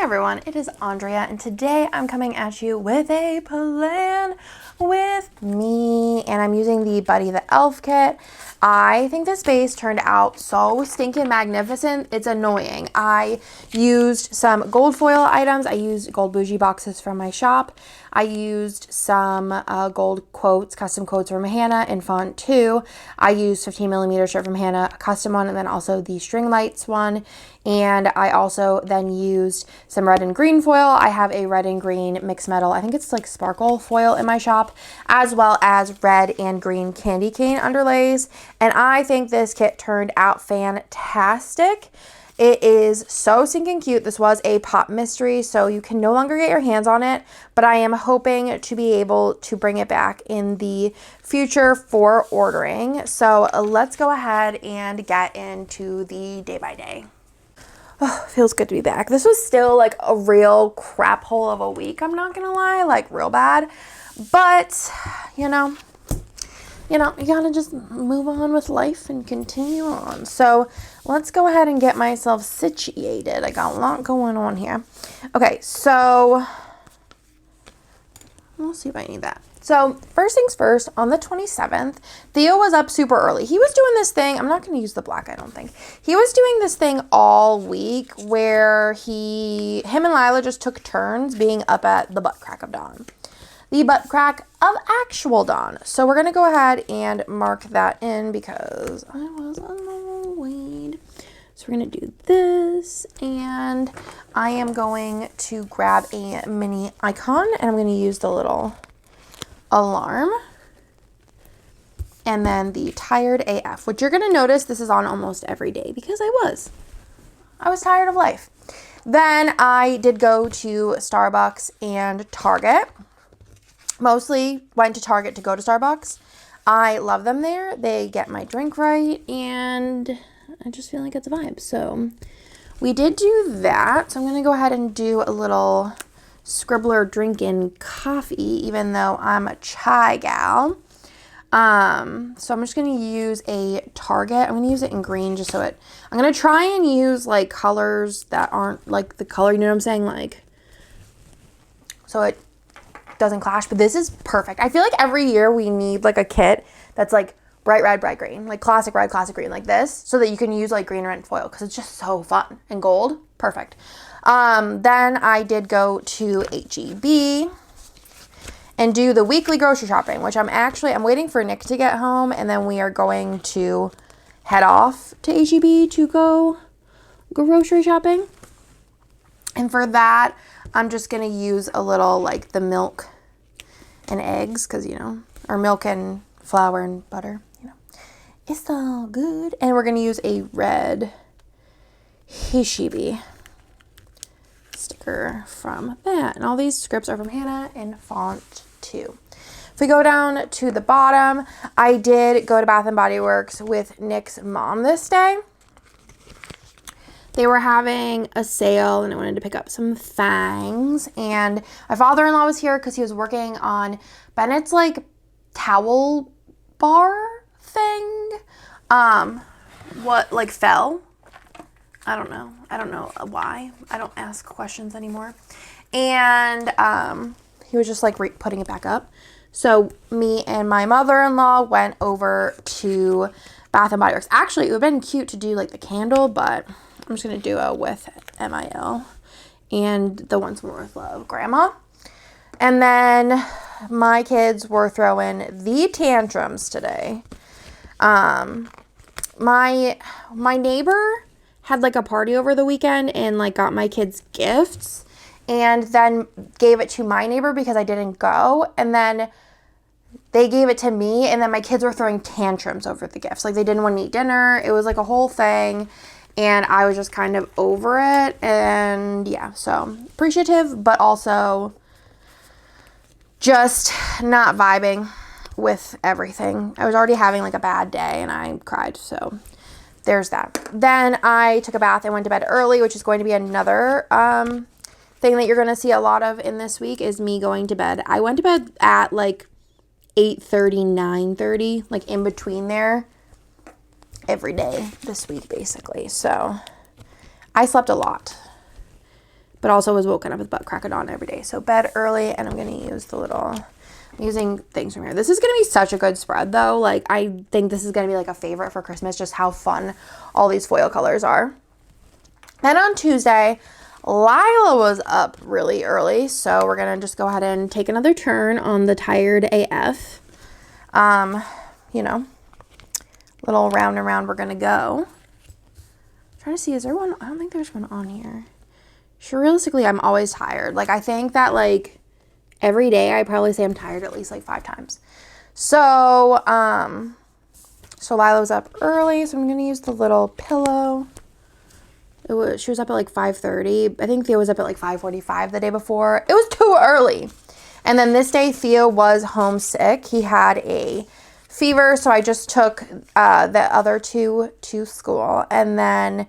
Hey everyone, it is Andrea, and today I'm coming at you with a plan with me, and I'm using the Buddy the Elf kit. I think this base turned out so stinking magnificent, it's annoying. I used some gold foil items. I used gold bougie boxes from my shop. I used some gold quotes, custom quotes from Hannah in font 2. I used 15mm shirt from Hannah, a custom one, and then also the string lights one. And I also then used some red and green foil. I have a red and green mixed metal, I think it's like sparkle foil in my shop, as well as red and green candy cane underlays. And I think this kit turned out fantastic. It is so stinking cute. This was a pop mystery, so you can no longer get your hands on it, but I am hoping to be able to bring it back in the future for ordering. So let's go ahead and get into the day by day. Oh, feels good to be back. This was still like a real crap hole of a week, I'm not gonna lie, like real bad. But, you know, you gotta just move on with life and continue on. So let's go ahead and get myself situated. I got a lot going on here. Okay, so we'll see if I need that. So first things first, on the 27th, Theo was up super early. He was doing this thing. I'm not going to use the black, I don't think. He was doing this thing all week where him and Lila just took turns being up at the butt crack of dawn. The butt crack of actual dawn. So we're going to go ahead and mark that in because I was annoyed. So we're going to do this, and I am going to grab a mini icon, and I'm going to use the little alarm, and then the tired AF, which you're going to notice this is on almost every day because I was tired of life. Then I did go to Starbucks and Target. Mostly went to Target to go to Starbucks. I love them there. They get my drink right, and I just feel like it's a vibe. So we did do that. So I'm going to go ahead and do a little Scribbler drinking coffee, even though I'm a chai gal. So I'm just going to use a Target. I'm going to use it in green just so I'm going to try and use like colors that aren't like the color, you know what I'm saying? Like, so it doesn't clash, but this is perfect. I feel like every year we need like a kit that's like bright red, bright green, like classic red, classic green, like this, so that you can use like green, red, and foil because it's just so fun. And gold, perfect. Then I did go to H-E-B and do the weekly grocery shopping, which I'm waiting for Nick to get home, and then we are going to head off to H-E-B to go grocery shopping. And for that, I'm just going to use a little like the milk and eggs because, or milk and flour and butter, it's all good. And we're going to use a red H-E-B sticker from that. And all these scripts are from Hannah in font 2. If we go down to the bottom, I did go to Bath & Body Works with Nick's mom this day. They were having a sale, and I wanted to pick up some fangs. And my father-in-law was here because he was working on Bennett's like towel bar thing. What like fell? I don't know why. I don't ask questions anymore. And he was just like putting it back up. So me and my mother-in-law went over to Bath & Body Works. Actually, it would have been cute to do like the candle, but I'm just going to do it with MIL and the Once More With Love Grandma. And then my kids were throwing the tantrums today. My neighbor had like a party over the weekend and like got my kids gifts and then gave it to my neighbor because I didn't go. And then they gave it to me, and then my kids were throwing tantrums over the gifts. Like they didn't want to eat dinner. It was like a whole thing. And I was just kind of over it. And yeah, so appreciative, but also just not vibing with everything. I was already having like a bad day and I cried. So there's that. Then I took a bath and went to bed early, which is going to be another thing that you're going to see a lot of in this week is me going to bed. I went to bed at like 8:30, 9:30, like in between there every day this week basically. So I slept a lot. but also was woken up with butt crack of dawn every day. So bed early, and I'm going to use the little, I'm using things from here. This is going to be such a good spread though. Like I think this is going to be like a favorite for Christmas, just how fun all these foil colors are. Then on Tuesday, Lila was up really early, so we're going to just go ahead and take another turn on the Tired AF. You know, little round and round we're going to go. I'm trying to see, is there one? I don't think there's one on here. Sure, realistically, I'm always tired. Like, I think that, like, every day I probably say I'm tired at least, like, 5 times. So, so Lila was up early, so I'm going to use the little pillow. She was up at like 5:30. I think Theo was up at like 5:45 the day before. It was too early. And then this day, Theo was homesick. He had a fever, so I just took the other two to school. And then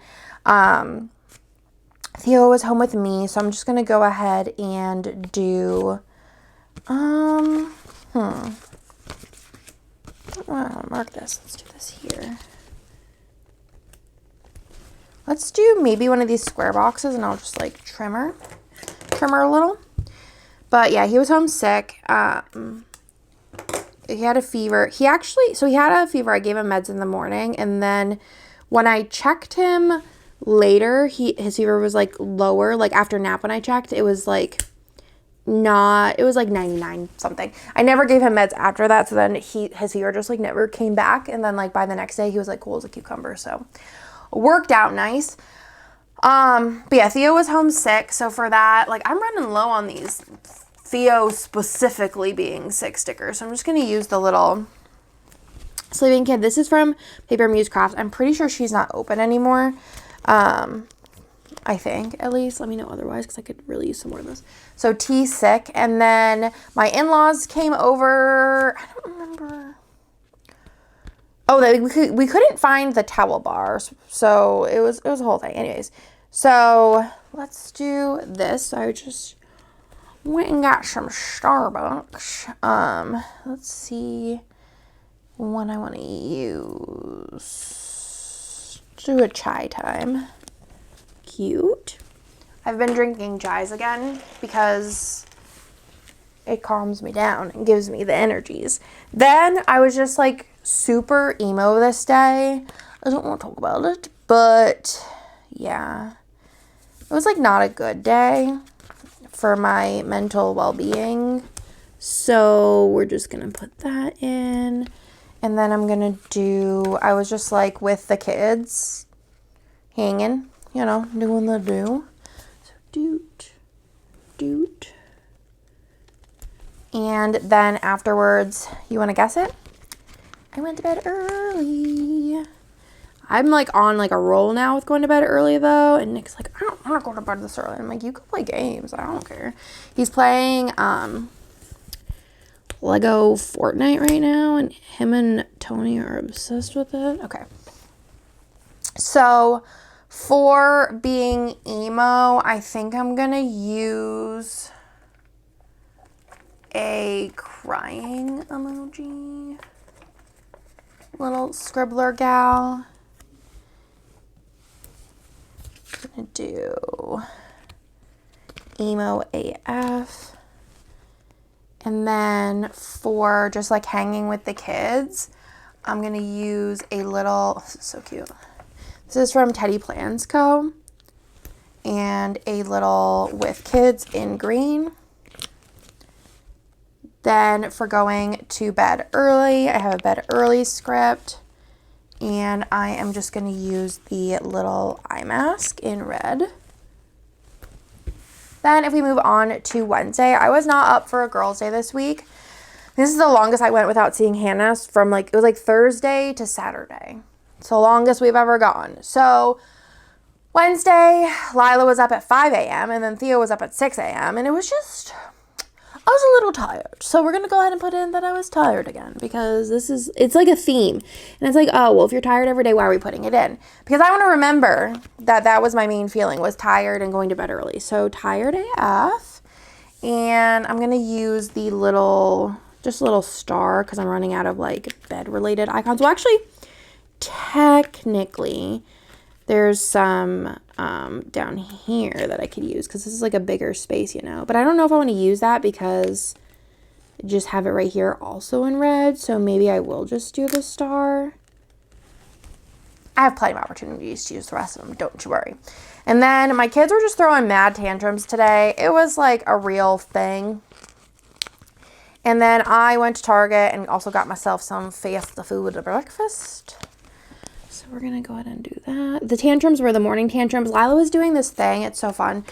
Theo was home with me, so I'm just going to go ahead and do, well, mark this. Let's do this here. Let's do maybe one of these square boxes, and I'll just like trim her a little. But yeah, he was homesick. He had a fever. He had a fever. I gave him meds in the morning, and then when I checked him later, his fever was like lower. Like after nap when I checked, it was like 99 something. I never gave him meds after that, so then his fever just like never came back, and then like by the next day he was like cool as a cucumber. So worked out nice. But yeah, Theo was homesick, so for that, like I'm running low on these Theo specifically being sick stickers, so I'm just gonna use the little sleeping kid. This is from Paper Muse Crafts. I'm pretty sure she's not open anymore. I think, at least. Let me know otherwise, because I could really use some more of those. So T sick, and then my in-laws came over. I don't remember. Oh, we couldn't find the towel bars, so it was a whole thing. Anyways, so let's do this. I just went and got some Starbucks. Let's see what I want to use. Do a chai time. Cute. I've been drinking chais again because it calms me down and gives me the energies. Then I was just like super emo this day. I don't want to talk about it, but yeah, it was like not a good day for my mental well-being. So we're just gonna put that in, and then I'm gonna do, I was just like with the kids hanging, you know, doing the do. So doot. And then afterwards, you want to guess it? I went to bed early. I'm like on like a roll now with going to bed early though. And Nick's like, I don't want to go to bed this early. I'm like, you can play games. I don't care. He's playing Lego Fortnite right now, and him and Tony are obsessed with it. Okay. So for being emo, I think I'm gonna use a crying emoji. Little scribbler gal. I'm gonna do emo AF. And then for just like hanging with the kids, I'm gonna use a little, this is so cute. This is from Teddy Plans Co. And a little with kids in green. Then for going to bed early, I have a bed early script, and I am just going to use the little eye mask in red. Then if we move on to Wednesday, I was not up for a girls' day this week. This is the longest I went without seeing Hannah from like, it was like Thursday to Saturday. It's the longest we've ever gone. So Wednesday, Lila was up at 5 a.m. and then Theo was up at 6 a.m. and it was just, I was a little tired. So we're going to go ahead and put in that I was tired again, because it's like a theme. And it's like, oh, well, if you're tired every day, why are we putting it in? Because I want to remember that was my main feeling, was tired and going to bed early. So tired AF. And I'm going to use the little star, because I'm running out of like bed related icons. Well, actually, technically, There's some down here that I could use because this is like a bigger space, you know. But I don't know if I want to use that because I just have it right here also in red. So maybe I will just do the star. I have plenty of opportunities to use the rest of them. Don't you worry. And then my kids were just throwing mad tantrums today. It was like a real thing. And then I went to Target and also got myself some fast food at breakfast. So we're going to go ahead and do that. The tantrums were the morning tantrums. Lila was doing this thing. It's so fun.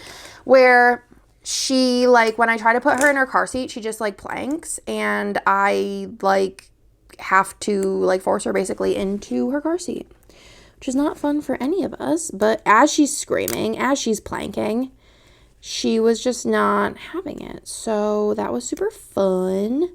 Where she, like, when I try to put her in her car seat, she just, like, planks. And I, like, have to, like, force her basically into her car seat. Which is not fun for any of us. But as she's screaming, as she's planking, she was just not having it. So that was super fun.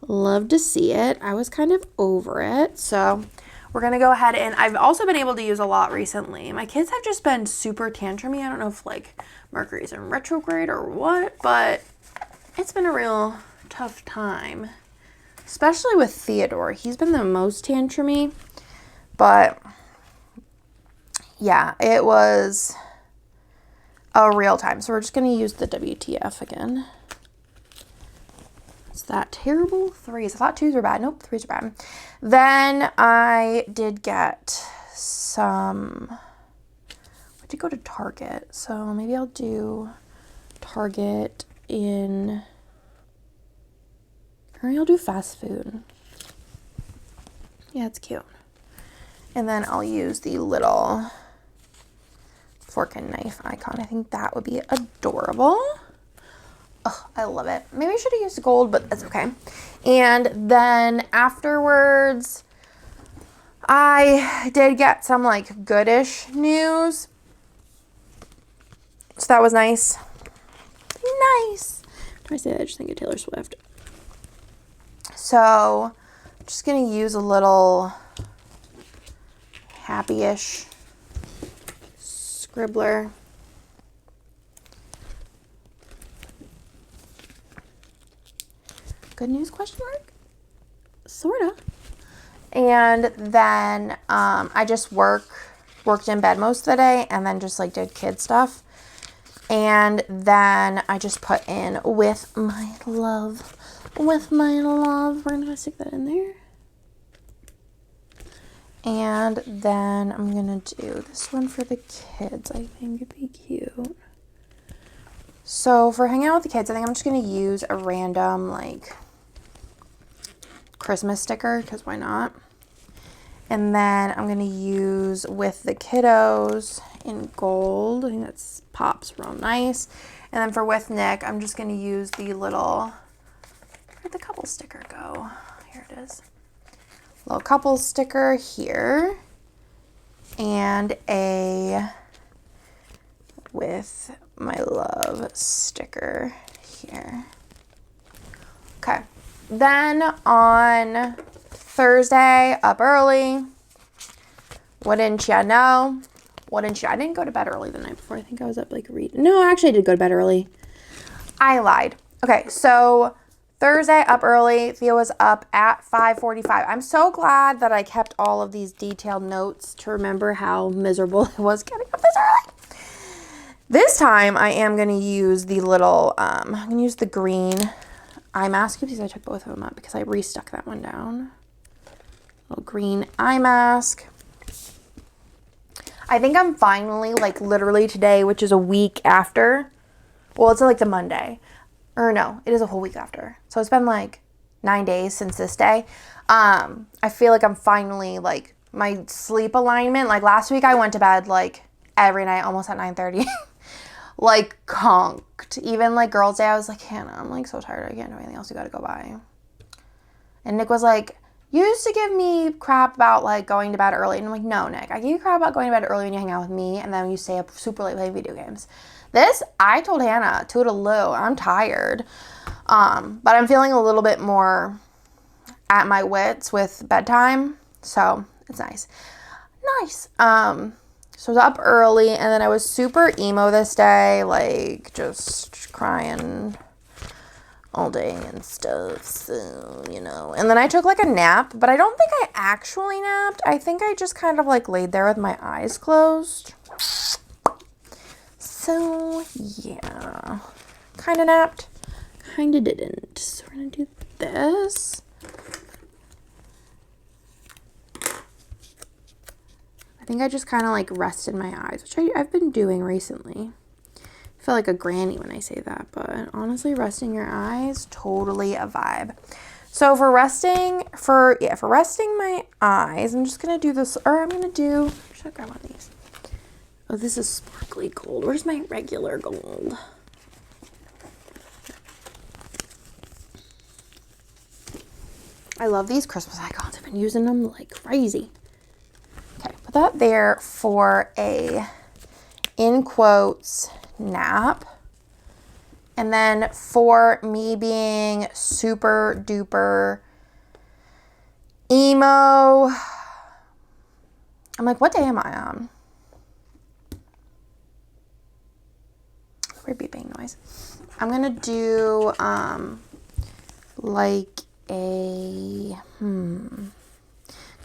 Love to see it. I was kind of over it. So we're going to go ahead, and I've also been able to use a lot recently. My kids have just been super tantrumy. I don't know if like Mercury's in retrograde or what, but it's been a real tough time. Especially with Theodore. He's been the most tantrumy. But yeah, it was a real time. So we're just going to use the WTF again. Is that terrible? 3s. I thought 2s were bad. Nope, 3s are bad. Then I did get some, I did go to Target. So maybe I'll do Target in, or maybe I'll do fast food. Yeah, it's cute. And then I'll use the little fork and knife icon. I think that would be adorable. Oh, I love it. Maybe I should have used gold, but that's okay. And then afterwards, I did get some like goodish news. So that was nice. Nice. When I say that, I just think of Taylor Swift. So I'm just going to use a little happy-ish scribbler. Good news, question mark? Sorta. And then I just worked in bed most of the day and then just like did kid stuff. And then I just put in with my love. With my love. We're gonna stick that in there. And then I'm gonna do this one for the kids. I think it'd be cute. So for hanging out with the kids, I think I'm just gonna use a random like Christmas sticker, because why not? And then I'm going to use with the kiddos in gold. I think that pops real nice. And then for with Nick, I'm just going to use the little, where'd the couple sticker go? Here it is. Little couple sticker here. And a with my love sticker here. Okay. Then on Thursday, up early. Wouldn't ya know? Wouldn't ya? I didn't go to bed early the night before. I think I was up like reading. No, actually I did go to bed early. I lied. Okay, so Thursday, up early. Theo was up at 5:45. I'm so glad that I kept all of these detailed notes to remember how miserable it was getting up this early. This time I am going to use the little, I'm going to use the green eye mask. Because I took both of them up because I restuck that one down. Little green eye mask. I think I'm finally, like literally today, which is a week after. Well, it's like the Monday. Or no, it is a whole week after. So it's been like 9 days since this day. I feel like I'm finally like my sleep alignment. Like last week I went to bed like every night almost at 9:30. Like conked. Even like girls' day, I was like, Hannah, I'm like so tired. I can't do anything else. You gotta go by. And Nick was like, you used to give me crap about like going to bed early. And I'm like, no, Nick, I give you crap about going to bed early when you hang out with me. And then you stay up super late playing video games. This, I told Hannah, toodaloo, I'm tired. But I'm feeling a little bit more at my wits with bedtime. So it's nice. Nice. So I was up early, and then I was super emo this day, like just crying all day and stuff, so, you know. And then I took like a nap, but I don't think I actually napped. I think I just kind of like laid there with my eyes closed. So, yeah. Kind of napped, kind of didn't. So we're going to do this. I think I just kind of like rested my eyes, which I've been doing recently. I feel like a granny when I say that, but honestly, resting your eyes, totally a vibe. So for resting my eyes, I'm just going to do this, or I'm going to do, should I grab one of these? Oh, this is sparkly gold. Where's my regular gold? I love these Christmas icons. I've been using them like crazy. Okay, put that there for a, in quotes, nap. And then for me being super duper emo, I'm like, what day am I on? Weird beeping noise. I'm gonna do like a I'm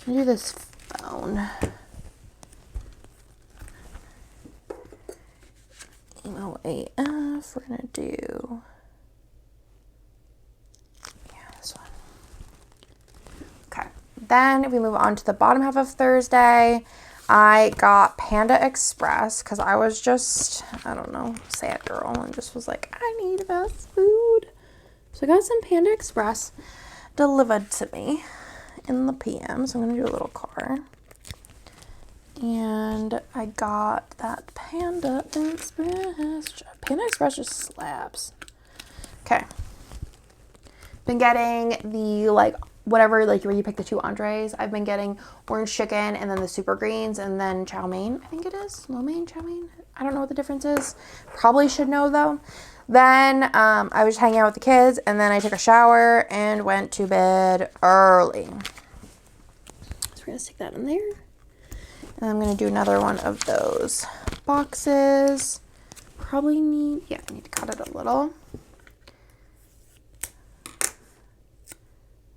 gonna do this phone. Emo AF. We're gonna do this one. Okay. Then if we move on to the bottom half of Thursday, I got Panda Express because I was just, I don't know, sad girl, and just was like, I need fast food. So I got some Panda Express delivered to me in the PM. So I'm going to do a little car. And I got that Panda Express. Panda Express just slaps. Okay. Been getting the, like, whatever, like, where you pick the two entrees. I've been getting orange chicken and then the super greens and then chow mein, I think it is. Lo mein, chow mein. I don't know what the difference is. Probably should know, though. Then I was hanging out with the kids, and then I took a shower and went to bed early. So we're going to stick that in there. And I'm going to do another one of those boxes. Probably need, I need to cut it a little.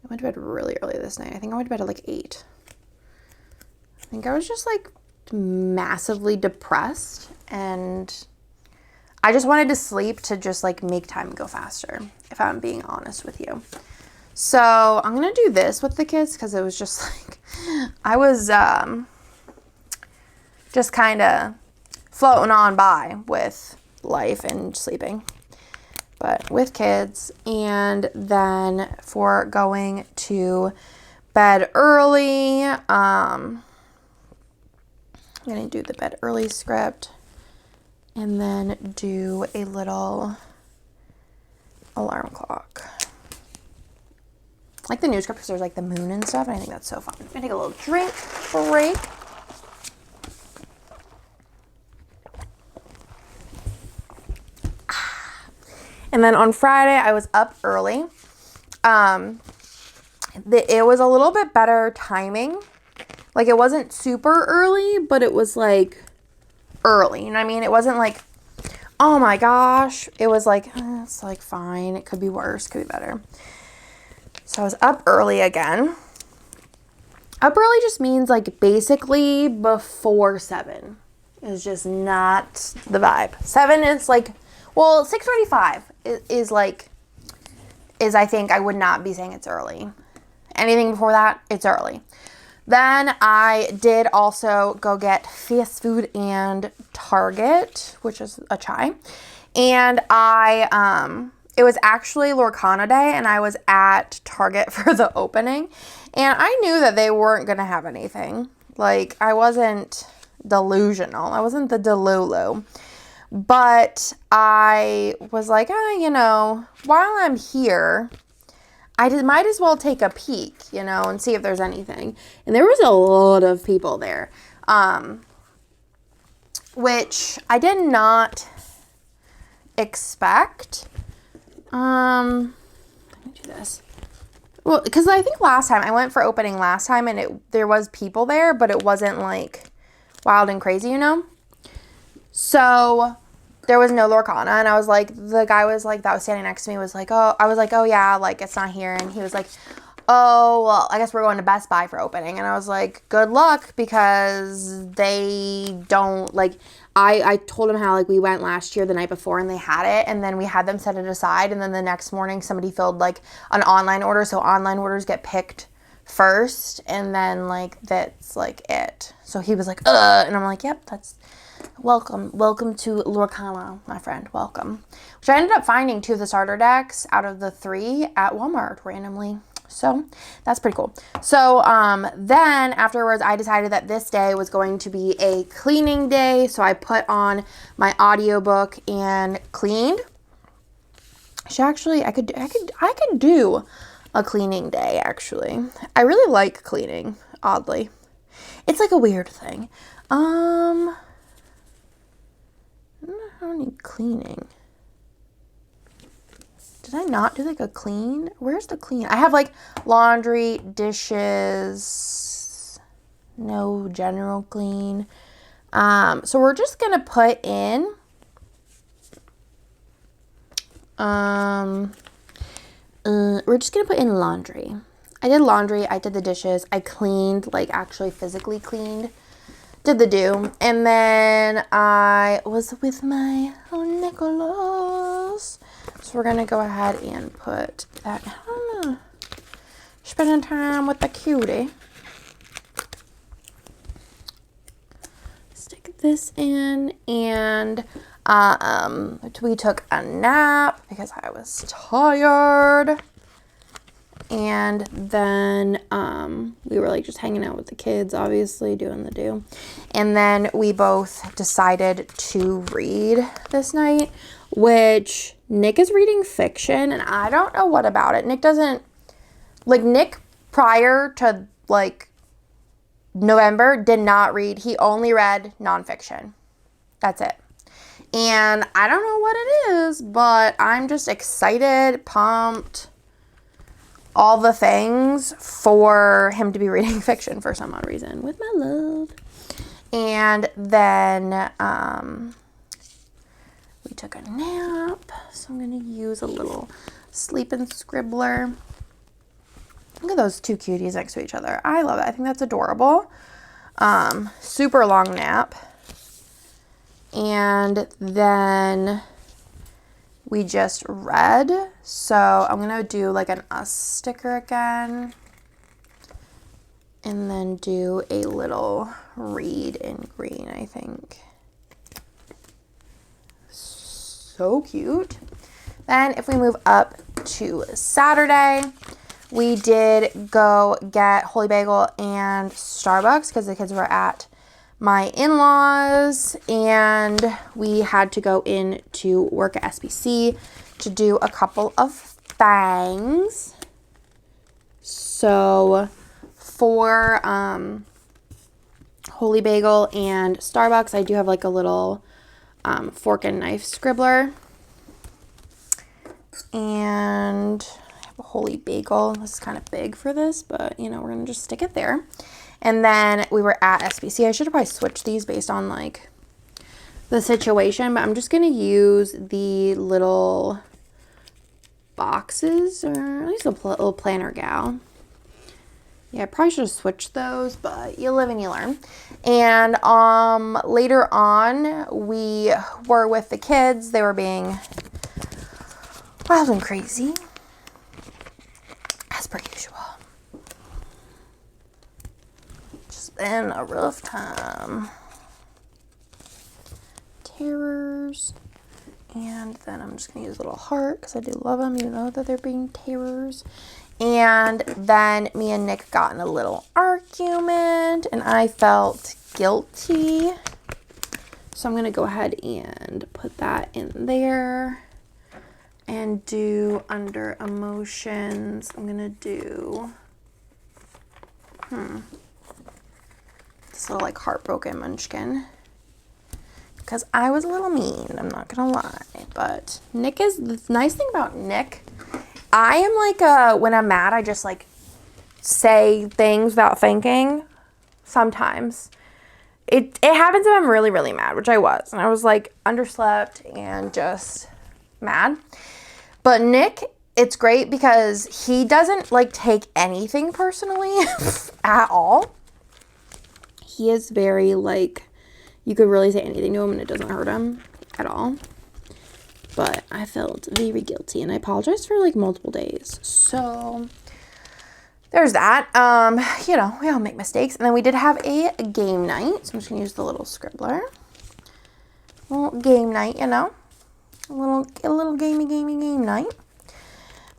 I went to bed really early this night. I think I went to bed at like 8. I think I was just like massively depressed, and I just wanted to sleep to just like make time go faster, if I'm being honest with you. So I'm going to do this with the kids because it was just like, I was just kind of floating on by with life and sleeping. But with kids, and then for going to bed early, I'm going to do the bed early script and then do a little alarm clock. I like the new script because there's like the moon and stuff, and I think that's so fun. I'm going to take a little drink break. And then on Friday, I was up early. It was a little bit better timing. Like, it wasn't super early, but it was, like, early. You know what I mean? It wasn't, like, oh, my gosh. It was, like, it's, like, fine. It could be worse. Could be better. So I was up early again. Up early just means, like, basically before 7 is just not the vibe. 7 is, like, well, 6:45 is I think I would not be saying it's early. Anything before that, it's early. Then I did also go get fast food and Target, which is a chai. And it was actually Lorcana Day, and I was at Target for the opening. And I knew that they weren't going to have anything. Like, I wasn't delusional. I wasn't the Delulu. But I was like, you know, while I'm here, I might as well take a peek, you know, and see if there's anything. And there was a lot of people there, which I did not expect. Let me do this. Well, because I think last time, I went for opening last time, and there was people there, but it wasn't, like, wild and crazy, you know? So there was no Lorcana. And I was like, the guy was like, that was standing next to me was like, oh, I was like, oh yeah, like it's not here. And he was like, oh, well, I guess we're going to Best Buy for opening. And I was like, good luck, because they don't, like, I told him how, like, we went last year the night before and they had it, and then we had them set it aside, and then the next morning somebody filled, like, an online order, so online orders get picked first, and then, like, that's, like, it. So he was like, and I'm like, yep, that's, welcome to Lorcana, my friend, welcome. Which I ended up finding 2 of the starter decks out of the 3 at Walmart randomly. So that's pretty cool. So then afterwards, I decided that this day was going to be a cleaning day. So I put on my audiobook and cleaned. Actually, I could do a cleaning day, actually. I really like cleaning, oddly. It's like a weird thing. I don't need cleaning. Did I not do like a clean? Where's the clean? I have like laundry, dishes, no general clean. So we're just gonna put in laundry. I did laundry, I did the dishes, I cleaned, like actually physically cleaned, did the do, and then I was with my Nicholas. So we're gonna go ahead and put that, spending time with the cutie. Stick this in, and we took a nap because I was tired. And then we were like just hanging out with the kids, obviously doing the do. And then we both decided to read this night, which Nick is reading fiction, and I don't know what about it. Nick doesn't, like, Nick prior to like November did not read. He only read nonfiction. That's it. And I don't know what it is, but I'm just excited, pumped, all the things for him to be reading fiction for some odd reason with my love. And then we took a nap, so I'm gonna use a little sleeping scribbler. Look at those 2 cuties next to each other. I love it. I think that's adorable. Super long nap. And then we just read. So I'm going to do like an us sticker again. And then do a little read in green, I think. So cute. Then if we move up to Saturday, we did go get Holy Bagel and Starbucks because the kids were at my in-laws, and we had to go in to work at SBC to do a couple of things. So for Holy Bagel and Starbucks, I do have like a little fork and knife scribbler, and I have a Holy Bagel. This is kind of big for this, but you know, we're gonna just stick it there. And then we were at SBC. I should have probably switched these based on like the situation, but I'm just gonna use the little boxes, or at least a little planner gal. Yeah, I probably should have switched those, but you live and you learn. And later on, we were with the kids. They were being wild and crazy, as per usual. Just been a rough time. Terrors. And then I'm just going to use a little heart because I do love them, even though that they're being terrors. And then me and Nick got in a little argument, and I felt guilty. So I'm going to go ahead and put that in there. And do under emotions, I'm going to do, this little like heartbroken munchkin. Because I was a little mean, I'm not going to lie. But Nick is, the nice thing about Nick, I am like when I'm mad, I just like say things without thinking sometimes. it happens if I'm really, really mad, which I was. And I was like underslept and just mad. But Nick, it's great because he doesn't like take anything personally at all. He is very like, you could really say anything to him and it doesn't hurt him at all. But I felt very guilty and I apologized for like multiple days. So there's that. You know, we all make mistakes. And then we did have a game night. So I'm just gonna use the little scribbler. A little game night, you know. A little gamey game night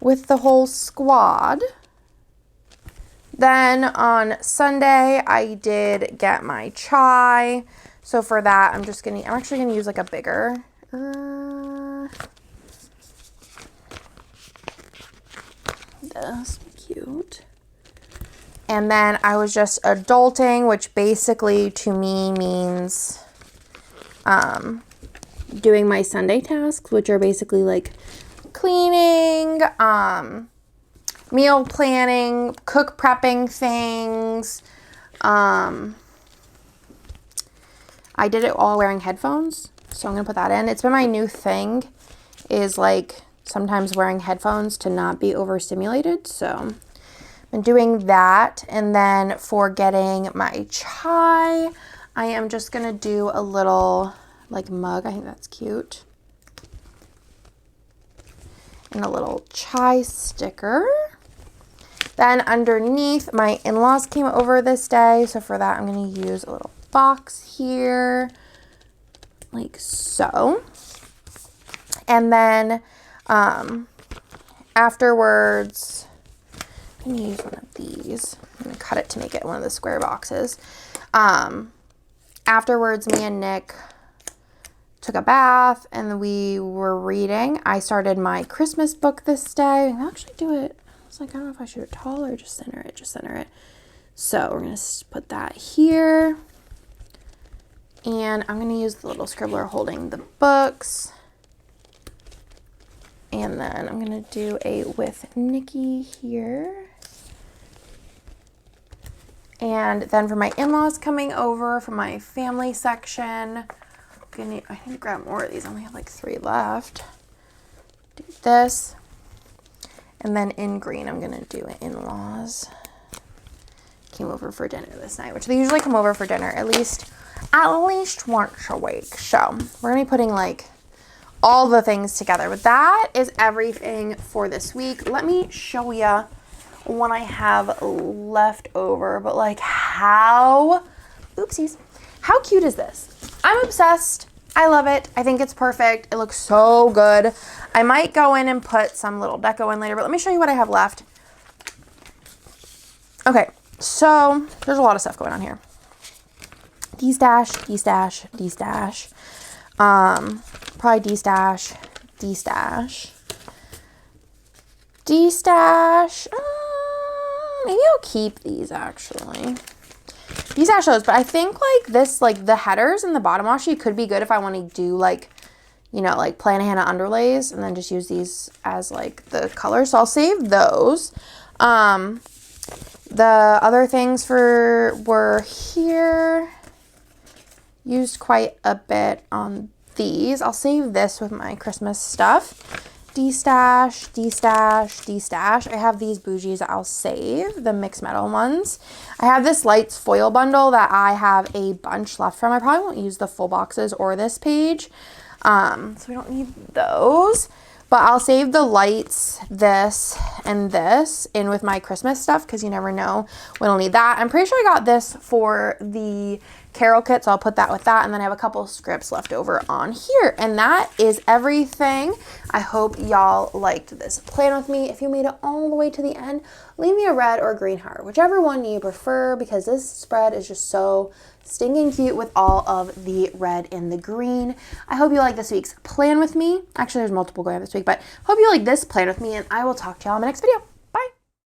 with the whole squad. Then on Sunday, I did get my chai. So for that, I'm actually gonna use like a bigger. This cute. And then I was just adulting, which basically to me means doing my Sunday tasks, which are basically like cleaning, meal planning, cook prepping things. I did it all wearing headphones, so I'm gonna put that in. It's been my new thing, is like sometimes wearing headphones to not be overstimulated. So I've been doing that. And then for getting my chai, I am just gonna do a little like mug. I think that's cute. And a little chai sticker. Then underneath, my in-laws came over this day. So for that, I'm gonna use a little box here, like so. And then afterwards, I'm gonna use one of these. I'm gonna cut it to make it one of the square boxes. Afterwards, me and Nick took a bath and we were reading. I started my Christmas book this day. I'll actually do it. I was like, I don't know if I should do it tall or just center it. Just center it. So we're gonna put that here. And I'm gonna use the little scribbler holding the books. And then I'm gonna do a with Nikki here. And then for my in-laws coming over for my family section, I need to grab more of these. I only have like 3 left. Do this. And then in green, I'm gonna do in-laws. Came over for dinner this night, which they usually come over for dinner at least once a week. So we're gonna be putting like all the things together. But that is everything for this week. Let me show you what I have left over. But like oopsies, how cute is this? I'm obsessed. I love it. I think it's perfect. It looks so good. I might go in and put some little deco in later, but let me show you what I have left. Okay, so there's a lot of stuff going on here. D-stash, D-stash, D-stash. Probably D-stash, D-stash. D-stash. Maybe I'll keep these actually. D-stash those, but I think like this, like the headers and the bottom washi could be good if I want to do like, you know, like Plan Hannah underlays and then just use these as like the colors. So I'll save those. The other things were here. Used quite a bit on these. I'll save this with my Christmas stuff. D-stash, D-stash, D-stash. I have these bougies that I'll save, the mixed metal ones. I have this lights foil bundle that I have a bunch left from. I probably won't use the full boxes or this page. So we don't need those. But I'll save the lights, this, and this in with my Christmas stuff because you never know when I'll need that. I'm pretty sure I got this for the Carol kit, so I'll put that with that. And then I have a couple scripts left over on here. And that is everything. I hope y'all liked this plan with me. If you made it all the way to the end, leave me a red or green heart, whichever one you prefer, because this spread is just so stinking cute with all of the red and the green. I hope you like this week's plan with me. Actually, there's multiple going on this week, but hope you like this plan with me, and I will talk to y'all in my next video.